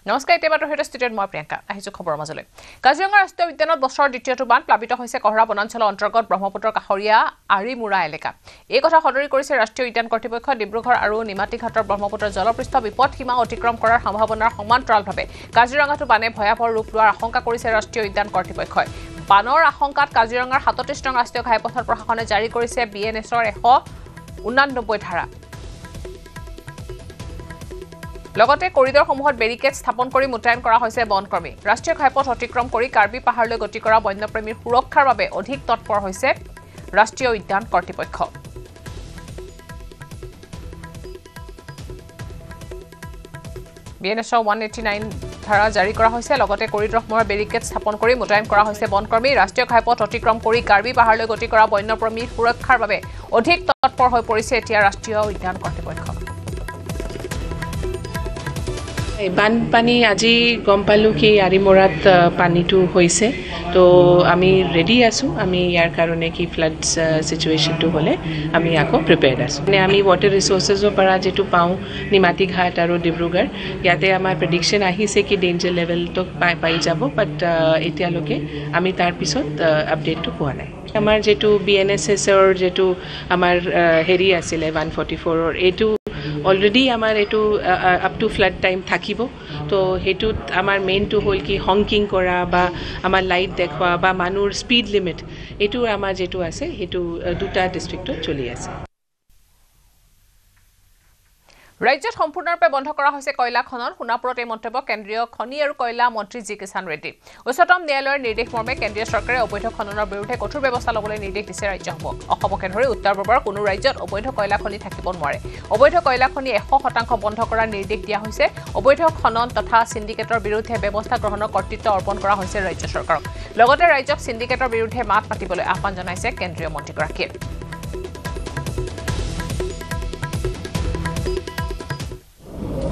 নমস্কাৰ এতিয়াবাৰ হেড ষ্টুডিঅ'ত মই প্ৰিয়ংকা আহিছো খবৰ মাজলৈ কাজিৰঙা ৰাষ্ট্ৰীয় উদ্যানত বছৰৰ দ্বিতীয়টো বান প্লাবিত হৈছে কহৰা বনাঞ্চলৰ অন্তৰ্গত ব্ৰহ্মপুত্ৰৰ কাষৰীয়া আৰিমুৰা এলেকা এই কথা সদৰি কৰিছে ৰাষ্ট্ৰীয় উদ্যান কৰ্তৃপক্ষ ডিব্ৰুগড় আৰু নিমাতীঘাটৰ ব্ৰহ্মপুত্ৰৰ জলপৃষ্ঠ বিপদ সীমা অতিক্ৰম কৰাৰ সম্ভাৱনাৰ সমান্তৰালভাৱে কাজিৰঙাটো বানে ভয়াৱহ ৰূপ লোৱাৰ আশংকা কৰিছে ৰাষ্ট্ৰীয় উদ্যান কৰ্তৃপক্ষই বানৰ আশংকাত কাজিৰঙাৰ ৩৭ নং ৰাষ্ট্ৰীয় ঘাইপথৰ প্ৰশাসনে জাৰি কৰিছে বিএনএছৰ ১৮৯ ধাৰা লগতে কৰিডৰসমূহত বেৰিকেড স্থাপন কৰি মুতায়ন কৰা হৈছে বনকৰ্মী ৰাষ্ট্ৰীয় ঘাইপথ অতিক্ৰম কৰি কাৰ্বি পাহাৰলৈ গতি কৰা বন্যপ্ৰেমীৰ সুৰক্ষাৰ বাবে অধিক তৎপৰ হৈছে ৰাষ্ট্ৰীয় উদ্যান কৰ্তৃপক্ষ বিএনএছৰ 189 ধাৰা জাৰি কৰা হৈছে লগতে কৰিডৰসমূহৰ বেৰিকেড স্থাপন কৰি মুতায়ন কৰা হৈছে বনকৰ্মী ৰাষ্ট্ৰীয় ঘাইপথ অতিক্ৰম কৰি কাৰ্বি পাহাৰলৈ গতি কৰা বন্যপ্ৰেমীৰ সুৰক্ষাৰ বাবে অধিক তৎপৰ হৈ পৰিছে এতিয়া ৰাষ্ট্ৰীয় উদ্যান কৰ্তৃপক্ষ বানপানী আজি গম পালোঁ কি আৰিমৰাত পানীটো হৈছে তো আমি ৰেডি আছোঁ আমি ইয়াৰ কাৰণে কি ফ্লাড চিটুৱেশ্যনটো হ'লে আমি আকৌ প্ৰিপেয়াৰ্ড আছোঁ মানে আমি ৱাটাৰ ৰিচোৰ্চেছৰ পৰা যিটো পাওঁ নিমাতী ঘাট আৰু ডিব্ৰুগড় ইয়াতে আমাৰ প্ৰেডিকশ্যন আহিছে কি ডেঞ্জাৰ লেভেলটো পাই যাব বাট এতিয়ালৈকে আমি তাৰপিছত আপডেটটো পোৱা নাই আমাৰ যিটো BNSSৰ যিটো আমাৰ হেৰি আছিলে 144ৰ এইটো অলৰেডি আমাৰ এইটো আপ টু ফ্লাড টাইম থাকিব তো সেইটোত আমাৰ মেইনটো হ'ল কি হংকিং কৰা বা আমাৰ লাইট দেখুৱা বা মানুহৰ স্পীড লিমিট এইটো আমাৰ যিটো আছে সেইটো দুটা ডিষ্ট্ৰিক্টত চলি আছে ৰাজ্যত সম্পূৰ্ণৰূপে বন্ধ কৰা হৈছে কয়লা খনন সোণাপুৰত এই মন্তব্য কেন্দ্ৰীয় খনি আৰু কয়লা মন্ত্ৰী জি কিষাণ ৰেড্ডী উচ্চতম ন্যায়ালয়ৰ নিৰ্দেশ মৰ্মে কেন্দ্ৰীয় চৰকাৰে অবৈধ খননৰ বিৰুদ্ধে কঠোৰ ব্যৱস্থা ল'বলৈ নিৰ্দেশ দিছে ৰাজ্যসমূহক অসমকে ধৰি উত্তৰ পূৰ্বৰ কোনো ৰাজ্যত অবৈধ কয়লা খনি থাকিব নোৱাৰে অবৈধ কয়লা খনি 100% বন্ধ কৰাৰ নিৰ্দেশ দিয়া হৈছে অবৈধ খনন তথা সিন্ডিকেটৰ বিৰুদ্ধে ব্যৱস্থা গ্ৰহণৰ কৰ্তৃত্ব অৰ্পণ কৰা হৈছে ৰাজ্য চৰকাৰক লগতে ৰাজ্যক সিন্ডিকেটৰ বিৰুদ্ধে মাত মাতিবলৈ আহ্বান জনাইছে কেন্দ্ৰীয় মন্ত্ৰীগৰাকীয়ে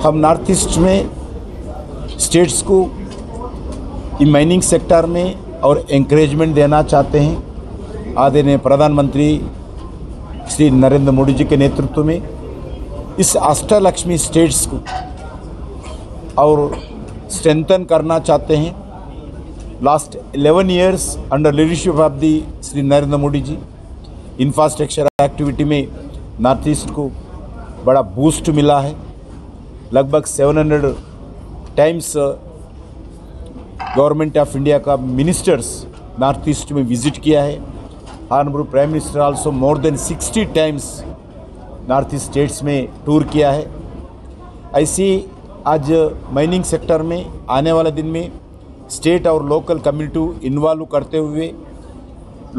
हम नॉर्थ ईस्ट में स्टेट्स को माइनिंग सेक्टर में और एंकरेजमेंट देना चाहते हैं आदरणीय प्रधानमंत्री श्री नरेंद्र मोदी जी के नेतृत्व में इस अष्टलक्ष्मी स्टेट्स को और स्ट्रेंथन करना चाहते हैं last 11 years under leadership of the Shri Narendra Modi ji infrastructure activity में नॉर्थ ईस्ट को बड़ा बूस्ट मिला है लगभग 700 टाइम्स गवर्नमेंट ऑफ इंडिया का मिनिस्टर्स नॉर्थ ईस्ट में विजिट किया है honourable prime minister also more than 60 times north east states में टूर किया है ऐसी आज माइनिंग सेक्टर में आने वाले दिन में स्टेट और लोकल कम्युनिटी इन्वॉल्व करते हुए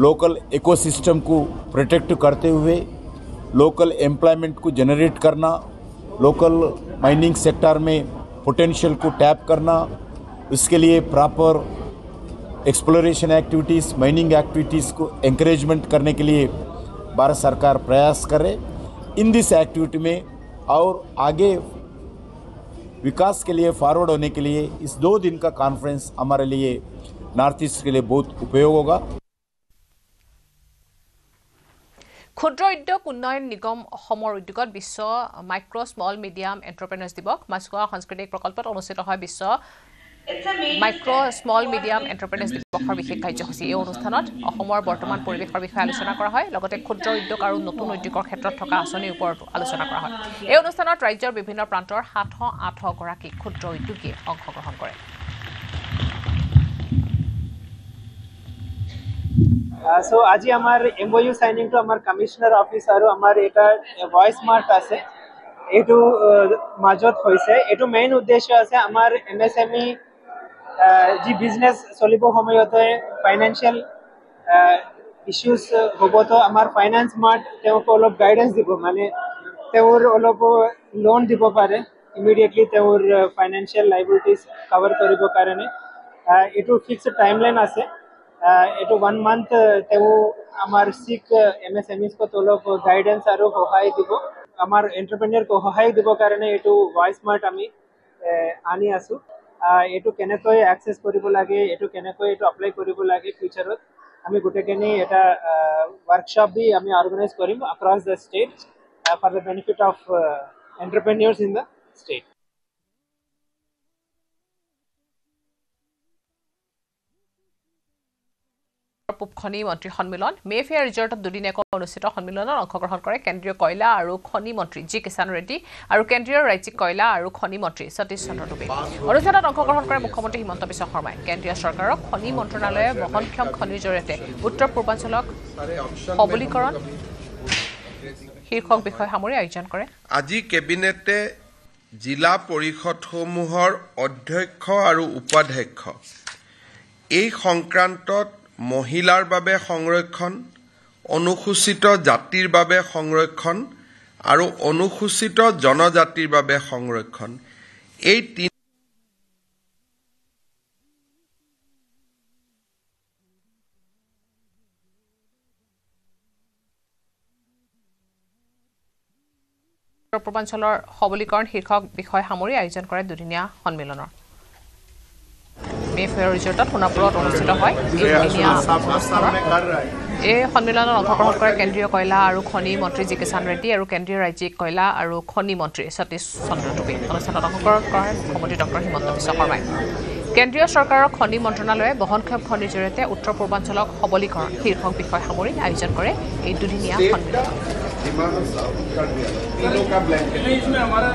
लोकल इकोसिस्टम को प्रोटेक्ट करते हुए लोकल एम्प्लॉयमेंट को जनरेट करना लोकल माइनिंग सेक्टर में पोटेंशियल को टैप करना उसके लिए proper exploration activities mining activities को एंकरेजमेंट करने के लिए भारत सरकार प्रयास करे इन दिस एक्टिविटी में और आगे विकास के लिए फॉरवर्ड होने के लिए इस 2 दिन का कॉन्फ्रेंस हमारे लिए नॉर्थ ईस्ट के लिए बहुत उपयोग होगा ক্ষুদ্ৰ উদ্যোগ উন্নয়ন নিগম অসমৰ উদ্যোগত বিশ্ব মাইক্ৰ স্মল মিডিয়াম এণ্টাৰপ্ৰেনাৰ্ছ দিৱস মাছখোৱা সাংস্কৃতিক প্ৰকল্পত অনুষ্ঠিত হয় বিশ্ব মাইক্ৰ স্মল মিডিয়াম এণ্টাৰপ্ৰেনাৰ্ছ দিৱসৰ বিশেষ কাৰ্যসূচী এই অনুষ্ঠানত অসমৰ বৰ্তমান পৰিৱেশৰ বিষয়ে আলোচনা কৰা হয় লগতে ক্ষুদ্ৰ উদ্যোগ আৰু নতুন উদ্যোগৰ ক্ষেত্ৰত থকা আঁচনিৰ ওপৰত আলোচনা কৰা হয় এই অনুষ্ঠানত ৰাজ্যৰ বিভিন্ন প্ৰান্তৰ 708 গৰাকী ক্ষুদ্ৰ উদ্যোগীয়ে অংশগ্ৰহণ কৰে সো আজি আমাৰ MOU সাইনিং টু আমাৰ কমিশনাৰ অফিচ আৰু আমাৰ এটা ভয়েস স্মাৰ্ট আছে এটো মাজত হৈছে এটো মেইন উদ্দেশ্য আছে আমাৰ MSME যি বিজনেস চলিব সময়তে ফাইনান্সিয়াল ইস্যুস হ'ব তো আমাৰ ফাইনান্স স্মাৰ্ট তেওঁক অলপ গাইডেন্স দিব মানে তেওঁৰ অলপ লোন দিব পাৰে ইমিডিয়েটলি তেওঁৰ ফাইনান্সিয়াল লাইবিলিটিজ কভাৰ কৰিব কাৰণে এটো ফিক্সড টাইমলাইন আছে এটো 1 মান্থ তেও আমাৰ সিক MSMEs কো অলপ গাইডেন্স আৰু সহায় দিব আমাৰ এন্টাৰপ্ৰেনিয়ৰ কো সহায় দিব কাৰণে এটো ভয়েস স্মাৰ্ট আমি আনি আছো এটো কেনেকৈ অ্যাক্সেস কৰিব লাগে এটো কেনেকৈ এটো এপ্লাই কৰিব লাগে ফিউচাৰত আমি গুটেকেনি এটা ওয়াৰ্কশপ বি আমি অৰ্গানাইজ কৰিম across the state for the benefit of entrepreneurs in the state পূব খনি মন্ত্ৰী সন্মিলন মেফেয়াৰ ৰিজৰ্টত দুদিনীয়াকৈ অনুষ্ঠিত সন্মিলনত অংশগ্ৰহণ কৰে কেন্দ্ৰীয় কয়লা আৰু খনি মন্ত্ৰী জি কিষাণ ৰেড্ডী আৰু কেন্দ্ৰীয় ৰাজ্যিক কয়লা আৰু খনি মন্ত্ৰী সতীশ চন্দ্ৰ দুবে অনুষ্ঠানত অংশগ্ৰহণ কৰে মুখ্যমন্ত্ৰী হিমন্ত বিশ্ব শৰ্মাই কেন্দ্ৰীয় চৰকাৰৰ খনি মন্ত্ৰণালয়ে বহনক্ষম খনিৰ জৰিয়তে উত্তৰ পূৰ্বাঞ্চলক সবলীকৰণ শীৰ্ষক বিষয় সামৰি আয়োজন কৰে আজি কেবিনেটে জিলা পৰিষদসমূহৰ অধ্যক্ষ আৰু উপাধ্যক্ষ এই সংক্ৰান্তত মহিলাৰ বাবে সংৰক্ষণ অনুসূচিত জাতিৰ বাবে সংৰক্ষণ আৰু অনুসূচিত জনজাতিৰ বাবে সংৰক্ষণ এই উত্তৰ পূৰ্বাঞ্চলৰ সবলীকৰণ শীৰ্ষক বিষয় সামৰি আয়োজন কৰে দুদিনীয়া সন্মিলনৰ মেফেয়াৰ ৰিজৰ্টত সোণাপুৰত অনুষ্ঠিত হয় এই সন্মিলনত অংশগ্ৰহণ কৰে কেন্দ্ৰীয় কয়লা আৰু খনি মন্ত্ৰী জি কিষাণ ৰেড্ডী আৰু কেন্দ্ৰীয় ৰাজ্যিক কয়লা আৰু খনি মন্ত্ৰী সতীশ চন্দ্ৰ দুবে অনুষ্ঠানত অংশগ্ৰহণ কৰে মুখ্যমন্ত্ৰী ডক্টৰ হিমন্ত বিশ্ব শৰ্মাই কেন্দ্ৰীয় চৰকাৰৰ খনি মন্ত্ৰণালয়ে বহনক্ষম খনিৰ জৰিয়তে উত্তৰ পূৰ্বাঞ্চলক সবলীকৰণ শীৰ্ষক বিষয় সামৰি আয়োজন কৰে এই দুদিনীয়া সন্মিলন इसमें हमारा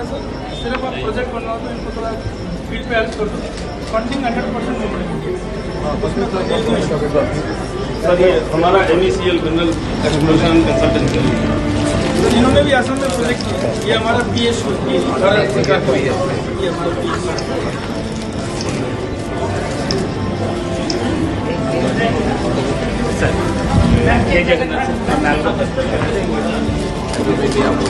सिर्फ आप प्रोजेक्ट बनवाओ तो इनको थोड़ा फीड पे हेल्प कर दो फंडिंग 100% मिल रही सर ये हमारा MECL general exploration and consultancy तो इन्होंने भी आसाम में प्रोजेक्ट किया ये हमारा PSU भारत सरकार का ये हमारा PSU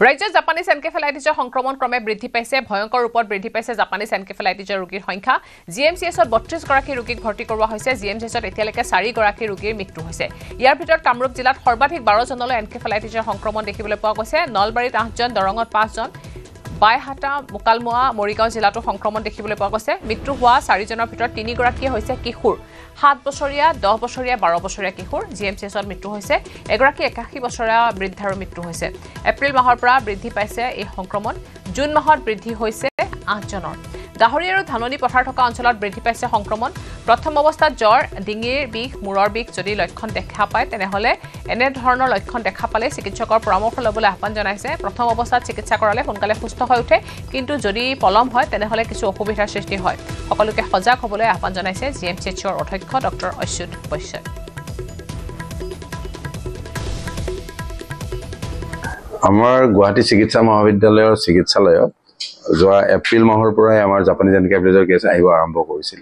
ৰাজ্যত জাপানীজ এনকেফেলাইটিছৰ সংক্ৰমণ ক্ৰমে বৃদ্ধি পাইছে ভয়ংকৰ ৰূপত বৃদ্ধি পাইছে জাপানীজ এনকেফেলাইটিছৰ ৰোগীৰ সংখ্যা জিএমচিএছত 32 গৰাকী ৰোগীক ভৰ্তি কৰোৱা হৈছে জিএমচিএছত এতিয়ালৈকে 4 গৰাকী ৰোগীৰ মৃত্যু হৈছে ইয়াৰ ভিতৰত কামৰূপ জিলাত সৰ্বাধিক 12 জনলৈ এনকেফেলাইটিছৰ সংক্ৰমণ দেখিবলৈ পোৱা গৈছে নলবাৰীত 8 জন দৰঙত 5 জন বাইহাটা মুকালমুৱা মৰিগাঁও জিলাতো সংক্ৰমণ দেখিবলৈ পোৱা গৈছে মৃত্যু হোৱা 4 জনৰ ভিতৰত 3 গৰাকী হৈছে কিশোৰ 7 বছৰীয়া 10 বছৰীয়া 12 বছৰীয়া কিশোৰ জিএমচিএছত মৃত্যু হৈছে এগৰাকী 81 বছৰীয়া বৃদ্ধাৰ মৃত্যু হৈছে এপ্ৰিল মাহৰ পৰা বৃদ্ধি পাইছে এই সংক্ৰমণ জুন মাহত বৃদ্ধি হৈছে 8 জনৰ গাহৰি আৰু ধাননি পথাৰ থকা অঞ্চলত বৃদ্ধি পাইছে সংক্ৰমণ প্ৰথম অৱস্থাত জ্বৰ ডিঙিৰ বিষ মূৰৰ বিষ যদি লক্ষণ দেখা পায় তেনেহলে এনে ধৰণৰ লক্ষণ দেখা পালে চিকিৎসকৰ পৰামৰ্শ ল'বলৈ আহ্বান জনাইছে প্ৰথম অৱস্থাত চিকিৎসা কৰালে সোনকালে সুস্থ হৈ উঠে কিন্তু যদি পলম হয় তেনেহলে কিছু অসুবিধাৰ সৃষ্টি হয় সকলোকে সজাগ হ'বলৈ আহ্বান জনাইছে জিএমচিএছৰ অধ্যক্ষ ডক্টৰ অচ্যুত বৈশ্যই আমাৰ গুৱাহাটী চিকিৎসা মহাবিদ্যালয়ৰ চিকিৎসালয়ত যোৱা এপ্ৰিল মাহৰ পৰাই আমাৰ জাপানীজ এনকেফেলাইটিছৰ কেছ আহিব আৰম্ভ কৰিছিল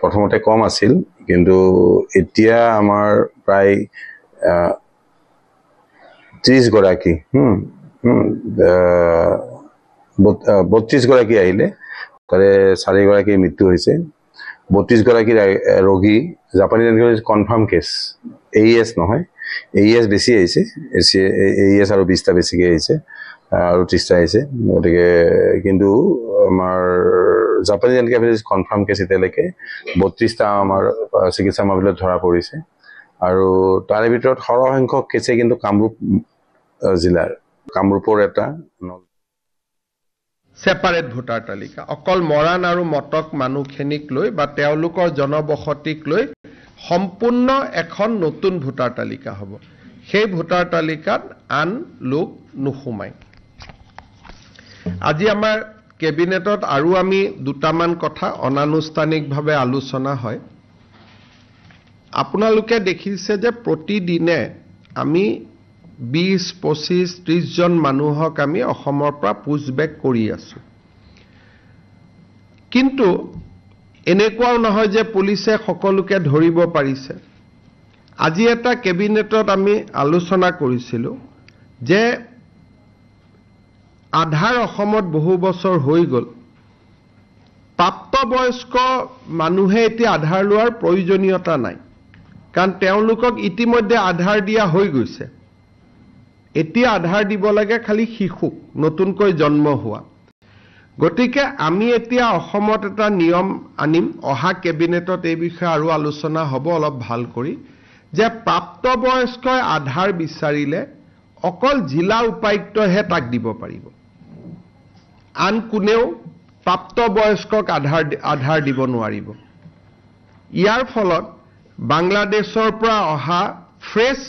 প্ৰথমতে কম আছিল কিন্তু এতিয়া আমাৰ প্ৰায় 30 গৰাকী 32 গৰাকী আহিলে তাৰে 4 গৰাকী মৃত্যু হৈছে 32 গৰাকী ৰোগী Japanese encephalitis confirm case AES নহয় AES বেছি আহিছে AES আৰু 20টা বেছিকৈ আহিছে আৰু 30টা আহিছে গতিকে কিন্তু আমাৰ জাপানীজ এনকেফেলাইটিছ কনফাৰ্ম কেছ এতিয়ালৈকে 32টা আমাৰ চিকিৎসা মহাবিদ্যালয়ত ধৰা পৰিছে আৰু তাৰে ভিতৰত সৰহসংখ্যক কেছে কিন্তু কামৰূপ জিলাৰ কামৰূপৰ এটা সেপাৰেট ভোটাৰ তালিকা অকল মৰাণ আৰু মটক মানুহখিনিক লৈ বা তেওঁলোকৰ জনবসতিক লৈ সম্পূৰ্ণ এখন নতুন ভোটাৰ তালিকা হ'ব সেই ভোটাৰ তালিকাত আন লোক নুসুমাই আজি আমাৰ কেবিনেটত আৰু আমি দুটামান কথা অনানুষ্ঠানিকভাৱে আলোচনা হয় আপোনালোকে দেখিছে যে প্ৰতিদিনে আমি 20-25-30 জন মানুহক আমি অসমৰ পৰা পুছবেক কৰি আছো কিন্তু এনেকুৱাও নহয় যে পুলিচে সকলোকে ধৰিব পাৰিছে আজি এটা কেবিনেটত আমি আলোচনা কৰিছিলো যে আধাৰ অসমত বহু বছৰ হৈ গ'ল প্ৰাপ্তবয়স্ক মানুহে এতিয়া আধাৰ লোৱাৰ প্ৰয়োজনীয়তা নাই কাৰণ তেওঁলোকক ইতিমধ্যে আধাৰ দিয়া হৈ গৈছে এতিয়া আধাৰ দিব লাগে খালি শিশুক নতুনকৈ জন্ম হোৱা গতিকে আমি এতিয়া অসমত এটা নিয়ম আনিম অহা কেবিনেটত এই বিষয়ে আৰু আলোচনা হ'ব অলপ ভাল কৰি যে প্ৰাপ্তবয়স্কই আধাৰ বিচাৰিলে অকল জিলা উপায়ুক্তহে তাক দিব পাৰিব আন কোনেও প্ৰাপ্তবয়স্কক আধাৰ দিব নোৱাৰিব। ইয়াৰ ফলত বাংলাদেশৰ পৰা অহা ফ্ৰেছ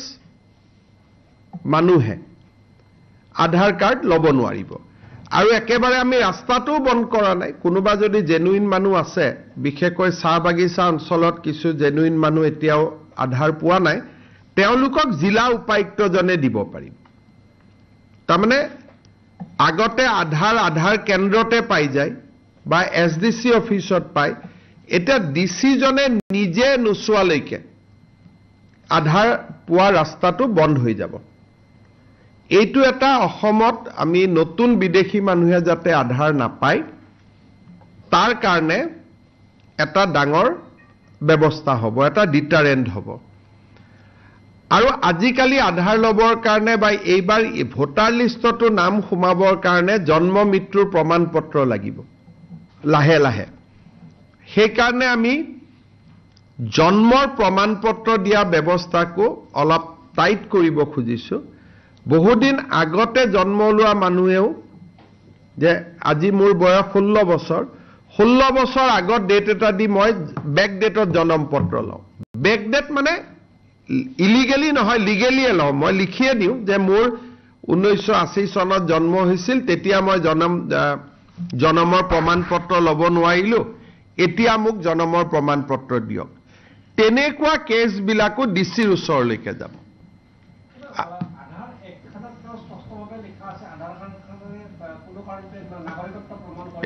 মানুহে আধাৰ কাৰ্ড ল'ব নোৱাৰিব। আৰু একেবাৰে আমি ৰাস্তাটোও বন্ধ কৰা নাই। কোনোবা যদি জেনুইন মানুহ আছে, বিশেষকৈ চাহ বাগিচা অঞ্চলত কিছু জেনুইন মানুহ এতিয়াও আধাৰ পোৱা নাই, তেওঁলোকক জিলা উপায়ুক্তজনে দিব পাৰিব। তাৰমানে আগতে আধাৰ কেন্দ্ৰতে পাই যায় বা SDC অফিচত পায়, এতিয়া ডিচিজনে নিজে নোচোৱালৈকে আধাৰ পোৱা ৰাস্তাটো বন্ধ হৈ যাব। এইটো এটা অসমত আমি নতুন বিদেশী মানুহে যাতে আধাৰ নাপায় তাৰ কাৰণে এটা ডাঙৰ ব্যৱস্থা হ'ব, এটা ডিটাৰেণ্ট হ'ব। আৰু আজিকালি আধাৰ ল'বৰ কাৰণে বা এইবাৰ ভোটাৰ লিষ্টতো নাম সোমাবৰ কাৰণে জন্ম মৃত্যুৰ প্ৰমাণ পত্ৰ লাগিব লাহে লাহে। সেইকাৰণে আমি জন্মৰ প্ৰমাণ পত্ৰ দিয়া ব্যৱস্থাকো অলপ টাইট কৰিব খুজিছোঁ। বহুদিন আগতে জন্ম লোৱা মানুহেও যে আজি মোৰ বয়স 16 বছৰ, 16 বছৰ আগত ডেট এটা দি মই বেক ডেটত জন্ম পত্ৰ লওঁ। বেক ডেট মানে ইলিগেলি নহয়, লিগেলিয়ে লওঁ। মই লিখিয়ে দিওঁ যে মোৰ 1980 চনত জন্ম হৈছিল, তেতিয়া মই জন্মৰ প্ৰমাণ পত্ৰ ল'ব নোৱাৰিলোঁ, এতিয়া মোক জন্মৰ প্ৰমাণ পত্ৰ দিয়ক। তেনেকুৱা কেছবিলাকো ডিচিৰ ওচৰলৈকে যাব।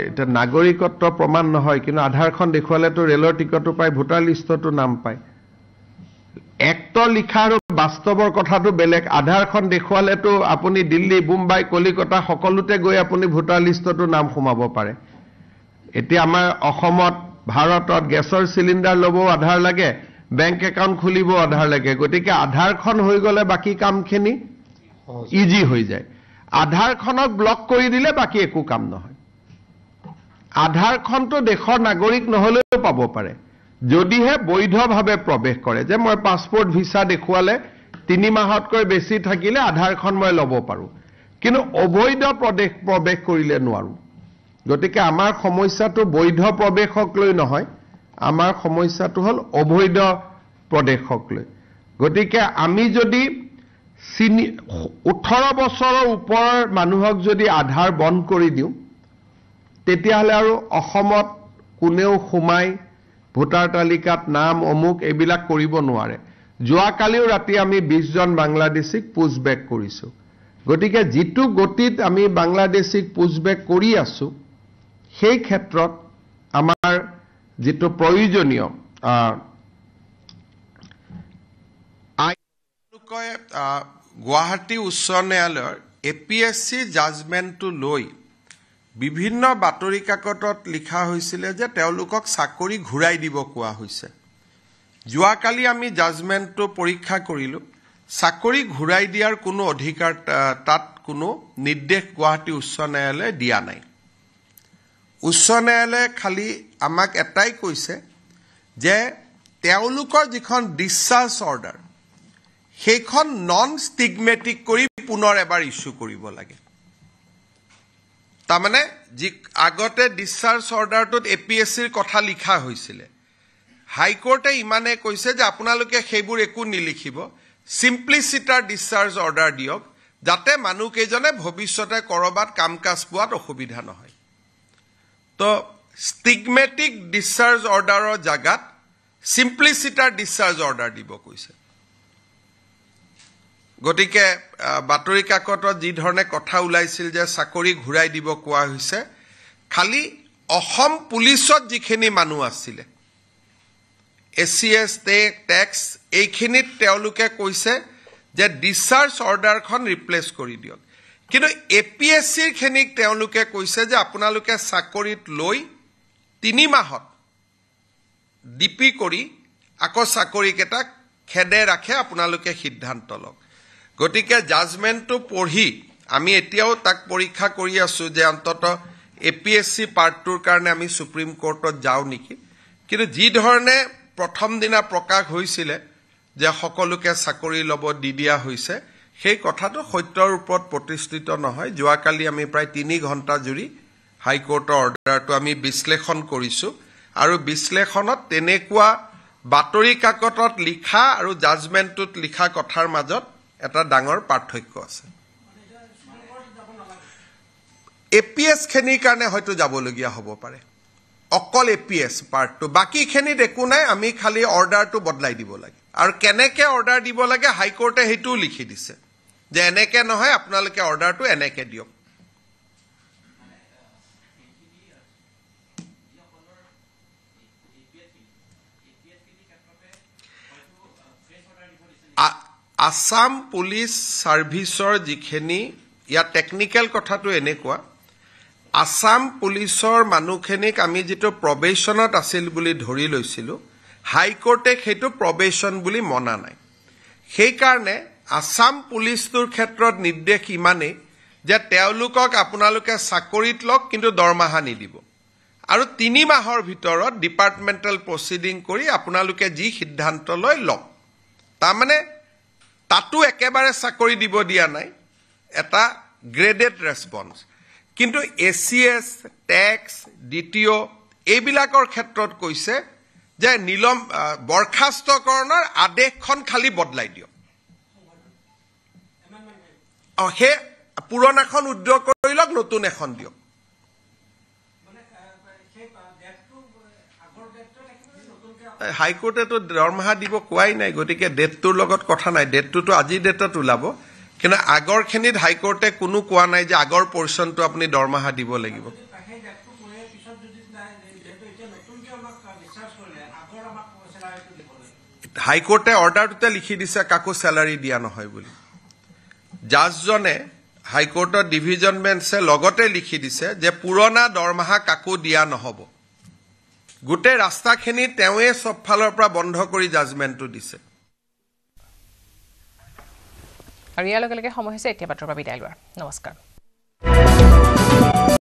এটা নাগৰিকত্ব প্ৰমাণ নহয়, কিন্তু আধাৰখন দেখুৱালেতো ৰেলৰ টিকটো পায়, ভোটাৰ লিষ্টতো নাম পায়। এক্টৰ লিখা আৰু বাস্তৱৰ কথাটো বেলেগ। আধাৰখন দেখুৱালেতো আপুনি দিল্লী, মুম্বাই, কলিকতা সকলোতে গৈ আপুনি ভোটাৰ লিষ্টতো নাম সোমাব পাৰে। এতিয়া আমাৰ অসমত, ভাৰতত গেছৰ চিলিণ্ডাৰ ল'বও আধাৰ লাগে, বেংক একাউণ্ট খুলিব আধাৰ লাগে। গতিকে আধাৰখন হৈ গ'লে বাকী কামখিনি ইজি হৈ যায়। আধাৰখনক ব্লক কৰি দিলে বাকী একো কাম নহয়। আধাৰখনটো দেশৰ নাগৰিক নহ'লেও পাব পাৰে, যদিহে বৈধভাৱে প্ৰৱেশ কৰে। যে মই পাছপোৰ্ট ভিছা দেখুৱালে 3 মাহতকৈ বেছি থাকিলে আধাৰখন মই ল'ব পাৰোঁ, কিন্তু অবৈধ প্ৰৱেশ কৰিলে নোৱাৰোঁ। গতিকে আমাৰ সমস্যাটো বৈধ প্ৰৱেশক লৈ নহয়, আমাৰ সমস্যাটো হ'ল অবৈধ প্ৰৱেশক লৈ। গতিকে আমি যদি 18 বছৰৰ ওপৰৰ মানুহক যদি আধাৰ বন্ধ কৰি দিওঁ, তেতিয়াহ'লে আৰু অসমত কোনেও সোমাই ভোটাৰ তালিকাত নাম অমুক এইবিলাক কৰিব নোৱাৰে। যোৱাকালিও ৰাতি আমি 20 জন বাংলাদেশীক পুছবেক কৰিছোঁ। গতিকে যিটো গতিত আমি বাংলাদেশীক পুছবেক কৰি আছোঁ, সেই ক্ষেত্ৰত আমাৰ যিটো প্ৰয়োজনীয় গুৱাহাটী উচ্চ ন্যায়ালয়ৰ APSC জাজমেণ্টটো লৈ বিভিন্ন বাতৰি কাকতত লিখা হৈছিলে যে তেওঁলোকক চাকৰি ঘূৰাই দিব কোৱা হৈছে। যোৱাকালি আমি জাজমেণ্টটো পৰীক্ষা কৰিলোঁ। চাকৰি ঘূৰাই দিয়াৰ কোনো অধিকাৰ, তাত কোনো নিৰ্দেশ গুৱাহাটী উচ্চ ন্যায়ালয়ে দিয়া নাই। উচ্চ ন্যায়ালয়ে খালি আমাক এটাই কৈছে যে তেওঁলোকৰ যিখন ডিসচাৰ্জ অৰ্ডাৰ, সেইখন নন ষ্টিগমেটিক কৰি পুনৰ এবাৰ ইস্যু কৰিব লাগে। তাৰমানে যি আগতে ডিসচাৰ্জ অৰ্ডাৰটোত APSCৰ কথা লিখা হৈছিলে, হাইকোৰ্টে ইমানে কৈছে যে আপোনালোকে সেইবোৰ একো নিলিখিব, চিম্পলিচিটাৰ ডিসচাৰ্জ অৰ্ডাৰ দিয়ক, যাতে মানুহকেইজনে ভৱিষ্যতে কৰবাত কাম কাজ পোৱাত অসুবিধা নহয়। তো ষ্টিগমেটিক ডিসচাৰ্জ অৰ্ডাৰৰ জাগাত চিম্পলিচিটাৰ ডিসচাৰ্জ অৰ্ডাৰ দিব কৈছে। গতিকে বাতৰি কাকতত যি ধৰণে কথা ওলাইছিল যে চাকৰি ঘূৰাই দিব কোৱা হৈছে, খালি অসম পুলিচত যিখিনি মানুহ আছিলে, ACS টেক্স, এইখিনিত তেওঁলোকে কৈছে যে ডিসচাৰ্জ অৰ্ডাৰখন ৰিপ্লেচ কৰি দিয়ক। কিন্তু APSCৰ খিনিক তেওঁলোকে কৈছে যে আপোনালোকে চাকৰিত লৈ 3 মাহত ডিপি কৰি আকৌ চাকৰিকেইটাক খেদে ৰাখে আপোনালোকে সিদ্ধান্ত লওক। গতিকে জাজমেণ্টটো পঢ়ি আমি এতিয়াও তাক পৰীক্ষা কৰি আছোঁ যে অন্তত APSC পাৰ্টটোৰ কাৰণে আমি সুপ্ৰিম কোৰ্টত যাওঁ নেকি। কিন্তু যি ধৰণে প্ৰথম দিনা প্ৰকাশ হৈছিলে যে সকলোকে চাকৰি ল'ব দি দিয়া হৈছে, সেই কথাটো সত্যৰ ওপৰত প্ৰতিষ্ঠিত নহয়। যোৱাকালি আমি প্ৰায় 3 ঘণ্টা জুৰি হাইকোৰ্টৰ অৰ্ডাৰটো আমি বিশ্লেষণ কৰিছোঁ আৰু বিশ্লেষণত তেনেকুৱা বাতৰি কাকতত লিখা আৰু জাজমেণ্টটোত লিখা কথাৰ মাজত এটা ডাঙৰ পাৰ্থক্য আছে APS খিনিৰ কাৰণে হয়তো যাবলগীয়া হ'ব পাৰে অকল APS পাৰ্টটো বাকিখিনিত একো নাই আমি খালি অৰ্ডাৰটো বদলাই দিব লাগে আৰু কেনেকৈ অৰ্ডাৰ দিব লাগে হাইকোৰ্টে সেইটোও লিখি দিছে যে এনেকৈ নহয় আপোনালোকে অৰ্ডাৰটো এনেকৈ দিয়ক আসাম পুলিচ সাৰ্ভিসৰ যিখিনি ইয়া টেকনিক্যাল কথাটো এনেকুৱা আসাম পুলিচৰ মানুহখিনিক আমি যেটো প্ৰবেশনত আছিল বুলি ধৰি লৈছিলো হাইকোৰ্টে সেইটো প্ৰবেশন বুলি মনা নাই সেই কাৰণে আসাম পুলিচৰ ক্ষেত্ৰত নিৰ্দেশ ইমানে যে তেওঁলোকক আপোনালোকে চাকৰিত লওক কিন্তু দৰমহা নিদিব আৰু 3 মাহৰ ভিতৰত ডিপাৰ্টমেন্টাল প্ৰসিডিং কৰি আপোনালোকে যি সিদ্ধান্ত লৈ লওক তাৰমানে তাতো একেবাৰে চাকৰি দিব দিয়া নাই এটা গ্ৰেডেড ৰেসপন্স কিন্তু ACS ট্যাক্স DTO এইবিলাকৰ ক্ষেত্ৰত কৈছে যে নিলম বৰখাস্তকৰণৰ আদেশখন খালি বদলাই দিও হে পুৰণাখন উদ্যোগ কৰি লওক নতুন এখন দিও হাইকোৰ্টে তো দৰমহা দিব কোৱাই নাই গতিকে ডেটটোৰ লগত কথা নাই ডেটটো আজি ডেটত ওলাব কিন্তু আগৰখিনিত হাইকোৰ্টে কোনো কোৱা নাই যে আগৰ পৰ্চনটো আপুনি দৰমহা দিব লাগিব হাইকোৰ্টে অৰ্ডাৰটোতে লিখি দিছে কাকো স্যালাৰি দিয়া নহয় বুলি জাজজনে হাইকোৰ্টৰ ডিভিজন বেঞ্চে লগতে লিখি দিছে যে পুৰণা দৰমহা কাকো দিয়া নহব গোটে ৰাস্তাখিনি তেৱে সব ফালৰ পৰা বন্ধ কৰি জাজমেন্টটো দিছে আৰু ইয়াৰ লগে লগে সময় হৈছে এতিয়া বাতৰিৰ পৰা বিদায় লোৱাৰ নমস্কাৰ